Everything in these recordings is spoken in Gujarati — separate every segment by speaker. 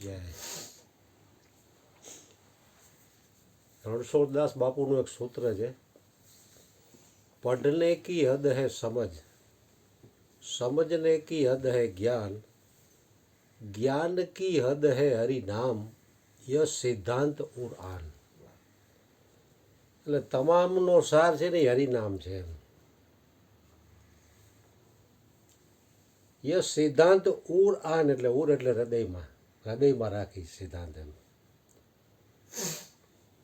Speaker 1: જય. રણછોડદાસ બાપુનું એક સૂત્ર છે, પઢને કી હદ હૈ સમજ, સમજને કી હદ હૈ જ્ઞાન, જ્ઞાન કી હદ હૈ હરિ નામ, ય સિદ્ધાંત ઉર આન. એટલે તમામનો સાર છે ને હરિનામ છે એમ. ય સિદ્ધાંત ઉર આન એટલે ઉર એટલે હૃદયમાં રાખી સિદ્ધાંત એમ.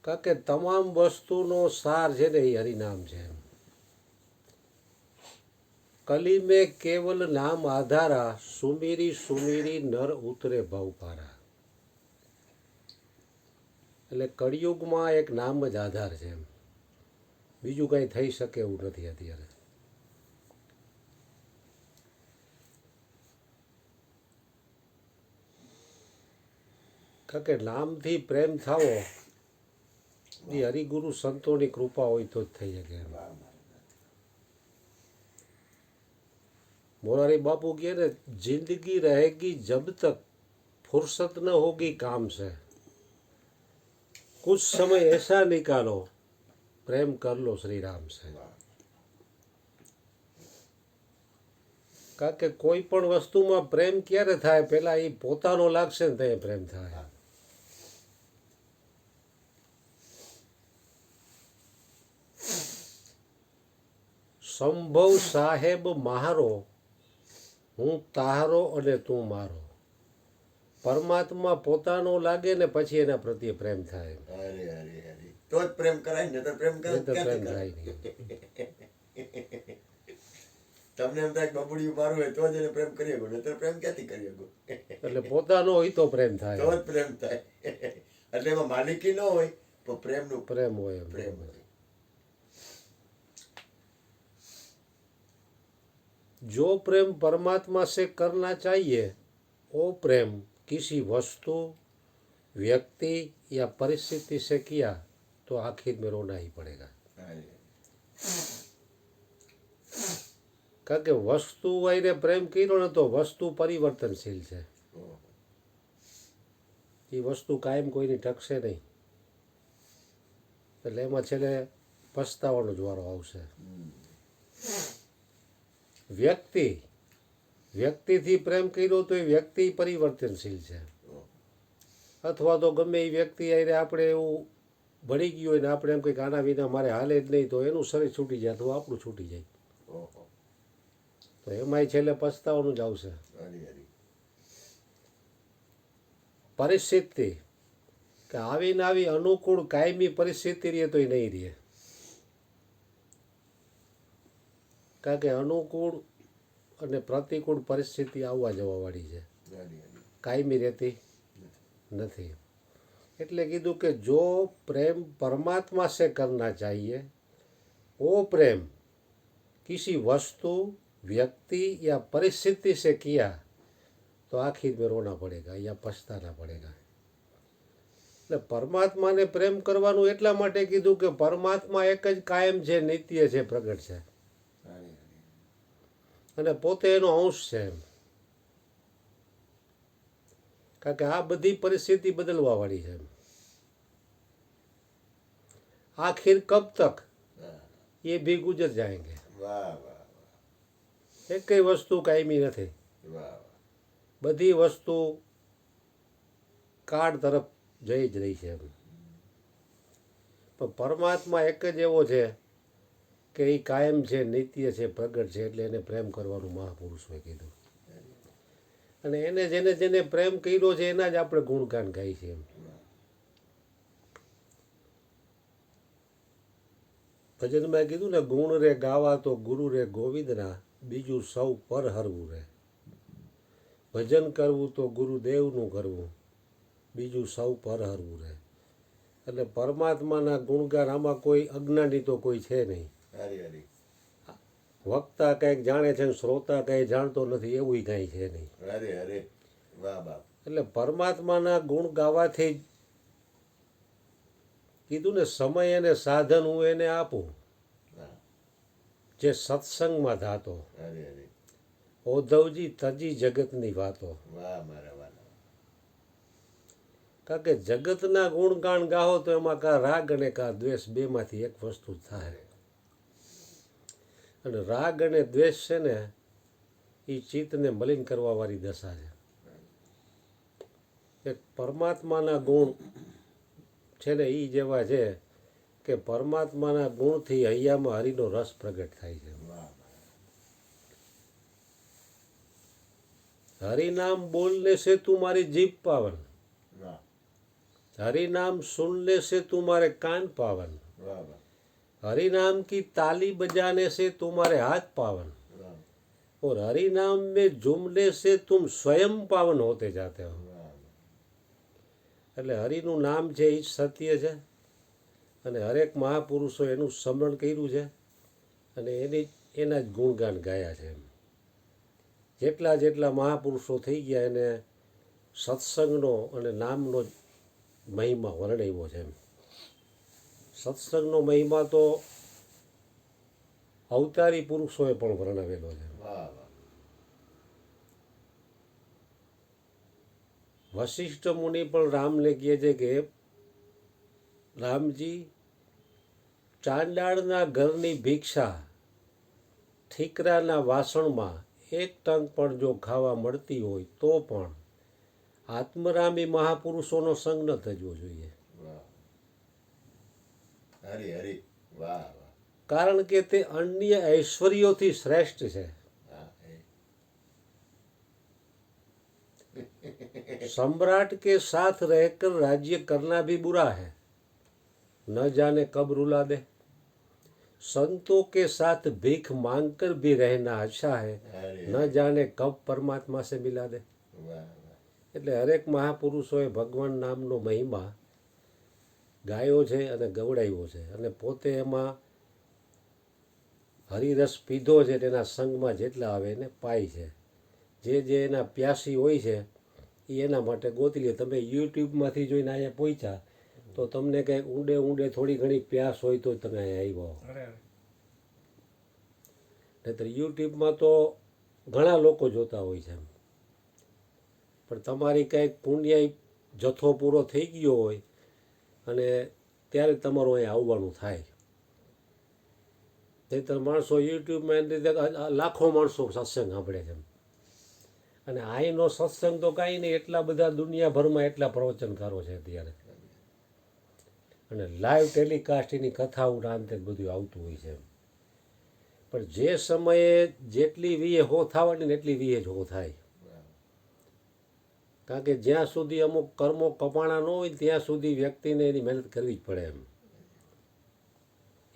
Speaker 1: કારણ કે તમામ વસ્તુનો સાર છે ને એ હરિનામ છે એમ. કલી મેં કેવલ નામ આધારા, સુમીરી સુમીરી નર ઉતરે ભવ પારા. એટલે કળિયુગમાં એક નામ જ આધાર છે એમ. બીજું કંઈ થઈ શકે એવું નથી અત્યારે. કારણ કે નામથી પ્રેમ થાવો એ હરિગુરુ સંતોની કૃપા હોય તો જ થઈ શકે એમ. મોરારી બાપુ કહે ને, જિંદગી રહેગી જબ તક फुर्सत न होगी काम से, कुछ समय ऐसा निकालो प्रेम कर लो श्री राम से. કારણ કે કોઈ પણ વસ્તુમાં પ્રેમ ક્યારે થાય, પેલા એ પોતાનો લાગશે ને ત્યાં પ્રેમ થાય. સંભવ સાહેબ મારો, હું તારો અને તું મારો. પરમાત્મા પોતાનો લાગે ને પછી એના પ્રત્યે પ્રેમ થાય.
Speaker 2: તો જ પ્રેમ કરાય ને, તો પ્રેમ
Speaker 1: થાય નહીં.
Speaker 2: તમને એમ થાય બબુડિયું મારું હોય તો જ એને પ્રેમ કરી શકો, નહીતર પ્રેમ ક્યાંથી કરી શકો?
Speaker 1: એટલે પોતાનો હોય તો પ્રેમ થાય,
Speaker 2: તો જ પ્રેમ થાય. એટલે એમાં માલિકી ન હોય તો પ્રેમનું
Speaker 1: પ્રેમ હોય.
Speaker 2: પ્રેમ હોય.
Speaker 1: जो प्रेम परमात्मा से करना चाहिए, वो प्रेम किसी वस्तु, व्यक्ति या परिस्थिति से किया तो आखिर में रोना ही पड़ेगा. કારણ કે વસ્તુ વાઈને પ્રેમ કર્યો ને તો વસ્તુ પરિવર્તનશીલ છે. એ વસ્તુ કાયમ કોઈની ટકશે નહીં. એટલે એમાં છેલ્લે પસ્તાવાનો જ વારો આવશે. વ્યક્તિથી પ્રેમ કર્યો તો એ વ્યક્તિ પરિવર્તનશીલ છે. અથવા તો ગમે એ વ્યક્તિ આવીને આપણે એવું ભળી ગયું હોય ને આપણે એમ કંઈક આના વિના મારે હાલે જ નહીં, તો એનું શરીર છૂટી જાય અથવા આપણું છૂટી જાય. તો એમાંય છેલ્લે પસ્તાવાનું જ આવશે. પરિસ્થિતિ કે આવીને આવી અનુકૂળ કાયમી પરિસ્થિતિ રહે તો એ નહીં રહે. કારણ કે અનુકૂળ અને પ્રતિકૂળ પરિસ્થિતિ આવવા જવાવાળી છે, કાયમી રહેતી નથી. એટલે કીધું કે જો પ્રેમ પરમાત્મા સે કરના ચાહીએ, वो प्रेम किसी वस्तु, व्यक्ति या परिस्थिति से किया तो आखिर में रोना पड़ेगा या पछताना पड़ेगा. એટલે પરમાત્માને પ્રેમ કરવાનું એટલા માટે કીધું કે પરમાત્મા એક જ કાયમ છે, નિત્ય છે, પ્રગટ છે અને પોતે એનો અંશ છે એમ. કારણ કે આ બધી પરિસ્થિતિ બદલવા વાળી છે. આખિર કબ તક ये भी गुजर जाएंगे. એક કઈ વસ્તુ કાયમી નથી. બધી વસ્તુ કાળ તરફ જઈ જ રહી છે. પણ પરમાત્મા એક જ એવો છે કે એ કાયમ છે, નિત્ય છે, પ્રગટ છે. એટલે એને પ્રેમ કરવાનું મહાપુરુષોએ કીધું. અને એને જેને પ્રેમ કર્યો છે એના જ આપણે ગુણગાન ગાઈ છે એમ. ભજનમાં કીધું ને, ગુણ રે ગાવા તો ગુરુ રે ગોવિંદના, બીજું સૌ પર હરવું રે. ભજન કરવું તો ગુરુદેવનું કરવું, બીજું સૌ પર હરવું રે. એટલે પરમાત્માના ગુણગાન આમાં કોઈ અજ્ઞાની તો કોઈ છે નહીં. વક્તા કંઈક જાણે છે, શ્રોતા કંઈ જાણતો નથી, એવું કંઈ છે નહીં. એટલે પરમાત્માના ગુણ ગાવાથી કીધું ને, સમય અને સાધન હું એને આપું જે સત્સંગમાં થાતો, ઓધવજી તજી જગતની વાતો. કારણ કે જગતના ગુણગાન ગાહો તો એમાં કાં રાગ અને કાં દ્વેષ બેમાંથી એક વસ્તુ થાય. અને રાગ અને દ્વેષ છે ને એ ચિત્તને મલિન કરવાવાળી દશા છે. એક પરમાત્માના ગુણ છે ને એ જેવા છે કે પરમાત્માના ગુણથી હૈયામાં હરિનો રસ પ્રગટ થાય છે. હરિનામ બોલને से तुम्हारी जीभ पावन, हरिनाम सुनने से तुम्हारे कान पावन, हरिनाम की ताली बजाने से तुम्हारे हाथ पावन, और हरिनाम में झूमने से तुम स्वयं पावन होते जाते हो. એટલે હરિનું નામ છે એ જ સત્ય છે અને હરેક મહાપુરુષો એનું સ્મરણ કર્યું છે અને એના જ ગુણગાન ગાયા છે. જેટલા જેટલા મહાપુરુષો થઈ ગયા એને સત્સંગનો અને નામનો મહિમા વર્ણવ્યો છે. સત્સંગનો મહિમા તો અવતારી પુરુષોએ પણ વર્ણવેલો છે. વશિષ્ઠ મુનિ પણ રામને કહે છે કે રામજી, ચાંડાળના ઘરની ભિક્ષા ઠીકરાના વાસણમાં એક ટંક પણ જો ખાવા મળતી હોય તો પણ આત્મરામી મહાપુરુષોનો સંગ ન થવો જોઈએ. કારણ કે તે અન્ય ઐશ્વર્યોથી શ્રેષ્ઠ છે. सम्राट के साथ रहकर राज्य करना भी बुरा है, न जाने कब रुला दे. संतों के साथ भीख मांगकर भी रहना अच्छा है, न जाने कब परमात्मा से मिला दे. એટલે હરેક મહાપુરુષોએ ભગવાન નામનો મહિમા ગાયો છે અને ગવડાવ્યો છે અને પોતે એમાં હરિરસ પીધો છે. તેના સંગમાં જેટલા આવે એને પાય છે. જે એના પ્યાસી હોય છે એ એના માટે ગોતી લે. તમે યુટ્યુબમાંથી જોઈને અહીંયા પહોંચ્યા તો તમને કંઈક ઊંડે ઊંડે થોડી ઘણી પ્યાસ હોય તો તમે અહીંયા આવ્યા. નહીંતર યુટ્યુબમાં તો ઘણા લોકો જોતા હોય છે પણ તમારી કંઈક પુણ્ય જથ્થો પૂરો થઈ ગયો હોય અને ત્યારે તમારું અહીં આવવાનું થાય. નહીંતર માણસો યુટ્યુબમાં એની રીતે લાખો માણસો સત્સંગ સાંભળે છે અને અહીંનો સત્સંગ તો કાંઈ નહીં. એટલા બધા દુનિયાભરમાં એટલા પ્રવચનકારો છે અત્યારે અને લાઈવ ટેલિકાસ્ટ એની કથાઓ અંતે બધું આવતું હોય છે. પણ જે સમયે જેટલી વીએ હો થવાની ને એટલી વીએ જ હો થાય. કારણ કે જ્યાં સુધી અમુક કર્મો કપાણા ન હોય ત્યાં સુધી વ્યક્તિને એની મહેનત કરવી જ પડે એમ.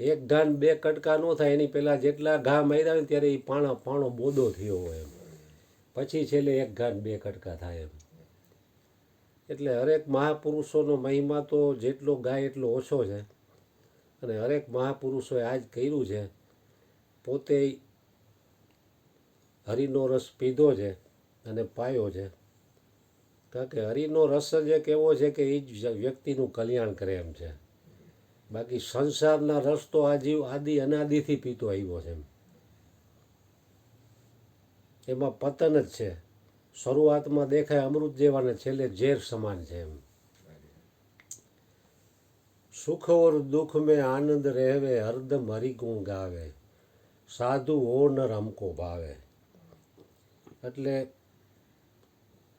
Speaker 1: એક ઘાન બે કટકા ન થાય એની પહેલાં જેટલા ઘા માર્યા હોય ત્યારે એ પાણો બોદો થયો હોય એમ. પછી છેલ્લે એક ઘાન બે કટકા થાય એમ. એટલે હરેક મહાપુરુષોનો મહિમા તો જેટલો ગાય એટલો ઓછો છે અને હરેક મહાપુરુષોએ આ જ કર્યું છે. પોતે હરિનો રસ પીધો છે અને પાયો છે. કારણ કે હરિનો રસ જ એક એવો છે કે એ જ વ્યક્તિનું કલ્યાણ કરે એમ છે. બાકી સંસારના રસ તો આદિ અનાદિથી પીતો આવ્યો છે. એમાં પતન જ છે. શરૂઆતમાં દેખાય અમૃત જેવાને છેલ્લે ઝેર સમાન છે એમ. સુખ ઓર દુઃખ મેં આનંદ રહેવે, હરદમ હરિગુણ ગાવે, સાધુ હો નર હમકો ભાવે. એટલે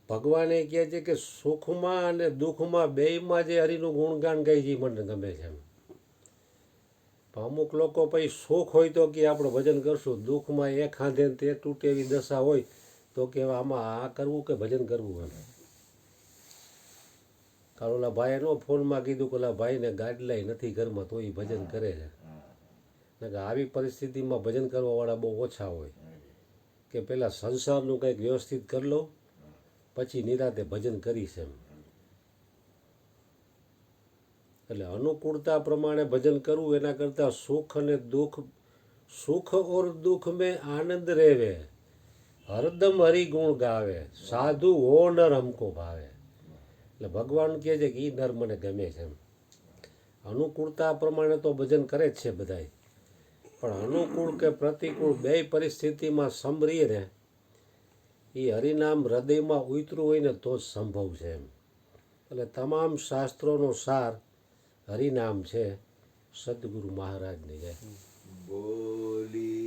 Speaker 1: ભગવાન એ કહે છે કે સુખમાં અને દુઃખમાં બેયમાં જે હરિનું ગુણગાન ગાય છે મને ગમે છે એમ. અમુક લોકો પછી સુખ હોય તો કે આપણે ભજન કરશું, દુઃખમાં એક હાંધે તે તૂટે એવી દશા હોય તો કે આમાં આ કરવું કે ભજન કરવું એમ. કારણ ઓલા ભાઈએ નો ફોનમાં કીધું કે ઓલા ભાઈને ગાડલાય નથી ઘરમાં તો એ ભજન કરે છે. કે આવી પરિસ્થિતિમાં ભજન કરવાવાળા બહુ ઓછા હોય કે પહેલાં સંસારનું કંઈક વ્યવસ્થિત કરી લો પછી નિરાતે ભજન કરીશ એમ. એટલે અનુકૂળતા પ્રમાણે ભજન કરવું એના કરતાં સુખ અને દુઃખ, સુખ ઓર દુઃખ મેં આનંદ રહેવે, હરદમ હરિગુણ ગાવે, સાધુ હો નર હમકો ભાવે. એટલે ભગવાન કહે છે કે એ નર મને ગમે છે એમ. અનુકૂળતા પ્રમાણે તો ભજન કરે જ છે બધાય, પણ અનુકૂળ કે પ્રતિકૂળ બે પરિસ્થિતિમાં સંભળીએ ને એ હરિનામ હૃદયમાં ઉતરું હોય ને તો જ સંભવ છે એમ. એટલે તમામ શાસ્ત્રોનો સાર હરિનામ છે. સદગુરુ મહારાજની જય.
Speaker 2: બોલી